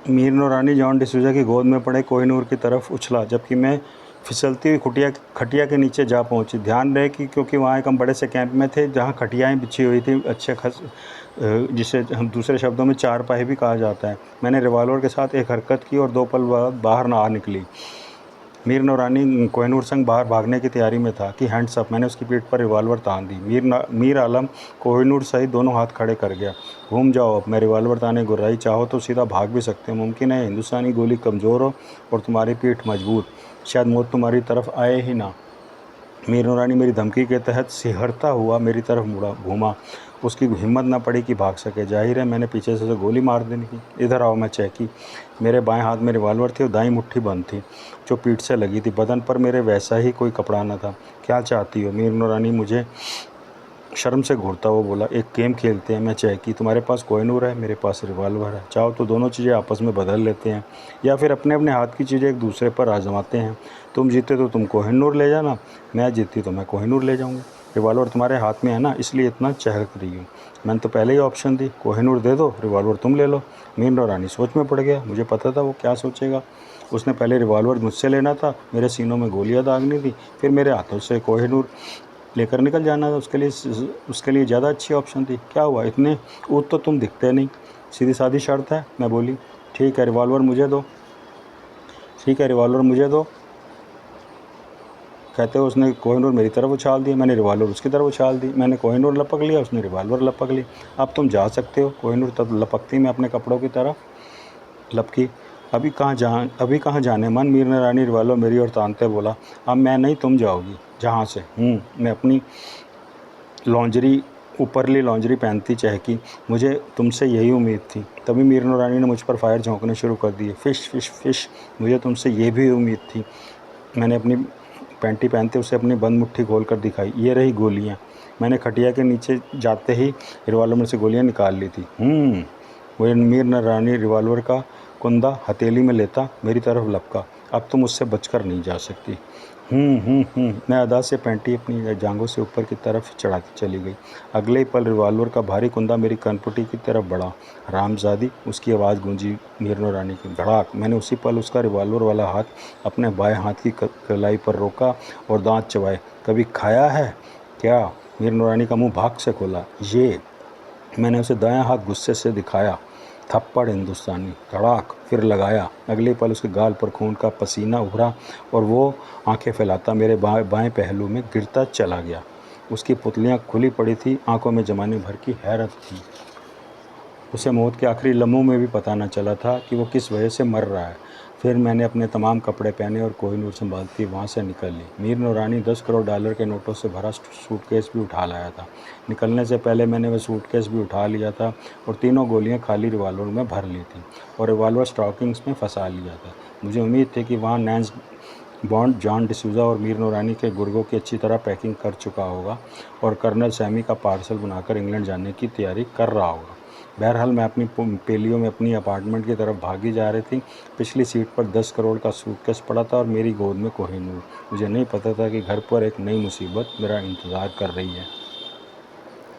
मीर नूरानी जॉन डिसूजा की गोद में पड़े कोहिनूर की तरफ उछला, जबकि मैं फिसलती हुई खटिया के नीचे जा पहुंची। ध्यान रहे कि क्योंकि वहाँ एक हम बड़े से कैंप में थे जहाँ खटियाएँ बिछी हुई थी, अच्छे खस जिसे हम दूसरे शब्दों में चारपाई भी कहा जाता है। मैंने रिवॉल्वर के साथ एक हरकत की और 2 पल बाद बाहर ना आ निकली। मीर नूरानी कोहिनूर संग बाहर भागने की तैयारी में था कि हैंड्स अप, मैंने उसकी पीठ पर रिवॉल्वर तान दी। मीर आलम कोहिनूर सहित दोनों हाथ खड़े कर गया। घूम जाओ अब, मैं रिवॉल्वर ताने गुर्राई, चाहो तो सीधा भाग भी सकते हो। मुमकिन है हिंदुस्तानी गोली कमज़ोर हो और तुम्हारी पीठ मजबूत, शायद मौत तुम्हारी तरफ आए ही ना। मीर नूरानी मेरी धमकी के तहत सिहरता हुआ मेरी तरफ घूमा। उसकी हिम्मत न पड़ी कि भाग सके। जाहिर है मैंने पीछे से गोली मार देनी थी। इधर आओ, मैं चहकी। मेरे बाएं हाथ में रिवॉल्वर थी और दाईं मुट्ठी बंद थी जो पीठ से लगी थी। बदन पर मेरे वैसा ही कोई कपड़ा न था। क्या चाहती हो? मीर नूरानी मुझे शर्म से घूरता हुआ बोला। एक गेम खेलते हैं, मैं चहकी। तुम्हारे पास कोहिनूर है, मेरे पास रिवॉल्वर है। चाहो तो दोनों चीज़ें आपस में बदल लेते हैं, या फिर अपने अपने हाथ की चीज़ें एक दूसरे पर आजमाते हैं। तुम जीते तो तुम कोहिनूर ले जाना, मैं जीती तो मैं कोहिनूर ले जाऊंगी। रिवॉल्वर तुम्हारे हाथ में है ना, इसलिए इतना चहक रही हूँ। मैंने तो पहले ही ऑप्शन दी, कोहिनूर दे दो, रिवॉल्वर तुम ले लो। मीर नूरानी सोच में पड़ गया। मुझे पता था वो क्या सोचेगा। उसने पहले रिवॉल्वर मुझसे लेना था, मेरे सीनों में गोलियां दागनी थी, फिर मेरे हाथों से कोहिनूर लेकर निकल जाना था। उसके लिए ज़्यादा अच्छी ऑप्शन थी। क्या हुआ, इतने ऊत तो तुम दिखते नहीं। सीधी सादी शर्त है, मैं बोली। ठीक है, रिवॉल्वर मुझे दो। ठीक है, रिवॉल्वर मुझे दो। कहते हुए उसने कोहिनूर मेरी तरफ उछाल दी। मैंने रिवॉल्वर उसकी तरफ उछाल दी। मैंने कोहिनूर लपक लिया, उसने रिवॉल्वर लपक ली। अब तुम जा सकते हो। कोहिनूर तब लपकती मैं अपने कपड़ों की तरफ लपकी। अभी कहाँ जाने मन? मीर ने रानी रिवॉल्वर मेरी ओर तानते बोला। अब मैं नहीं, तुम जाओगी। जहाँ से? मैं अपनी लॉन्जरी ऊपरली लॉन्जरी पहनती चहकी। मुझे तुमसे यही उम्मीद थी। तभी मीर नूरानी ने मुझ पर फायर झोंकने शुरू कर दिए। फ़िश फ़िश फ़िश, मुझे तुमसे ये भी उम्मीद थी। मैंने अपनी पैंटी पहनते उसे अपनी बंद मुट्ठी खोल कर दिखाई। ये रही गोलियां। मैंने खटिया के नीचे जाते ही रिवॉल्वर में से गोलियां निकाल ली थी। वो मीर नूरानी रिवॉल्वर का कुंदा हथेली में लेता मेरी तरफ लपका। अब तुम मुझसे बचकर नहीं जा सकती। मैं अदा से पैंटी अपनी जांघों से ऊपर की तरफ चढ़ाती चली गई। अगले ही पल रिवॉल्वर का भारी कुंदा मेरी कनपटी की तरफ बढ़ा। रामजादी, उसकी आवाज़ गूंजी मीर नूरानी की। धड़ाक। मैंने उसी पल उसका रिवॉल्वर वाला हाथ अपने बाएं हाथ की कलाई पर रोका और दांत चबाए। कभी खाया है क्या? मीर नूरानी का मुंह भाग से खोला। ये। मैंने उसे दायां हाथ गुस्से से दिखाया। थप्पड़ हिंदुस्तानी। धड़ाक। फिर लगाया। अगले पल उसके गाल पर खून का पसीना उभरा और वो आंखें फैलाता मेरे बाएं पहलू में गिरता चला गया। उसकी पुतलियां खुली पड़ी थी, आंखों में जमाने भर की हैरत थी। उसे मौत के आखिरी लम्हों में भी पता न चला था कि वो किस वजह से मर रहा है। फिर मैंने अपने तमाम कपड़े पहने और कोहिनूर संभालती वहाँ से निकल ली। मीर नूरानी 10 करोड़ डॉलर के नोटों से भरा सूटकेस भी उठा लाया था। निकलने से पहले मैंने वह सूटकेस भी उठा लिया था और तीनों गोलियां खाली रिवॉल्वर में भर ली थी और रिवॉल्वर स्टॉकिंग्स में फंसा लिया था। मुझे उम्मीद थी कि वहाँ नैंस बॉन्ड जॉन डिसूजा और मीर नूरानी के गुर्गों की अच्छी तरह पैकिंग कर चुका होगा और कर्नल सैमी का पार्सल बनाकर इंग्लैंड जाने की तैयारी कर रहा होगा। बहरहाल मैं अपनी पेलियों में अपनी अपार्टमेंट की तरफ भागी जा रही थी। पिछली सीट पर 10 करोड़ का सूटकेस पड़ा था और मेरी गोद में कोहिनूर। मुझे नहीं पता था कि घर पर एक नई मुसीबत मेरा इंतज़ार कर रही है।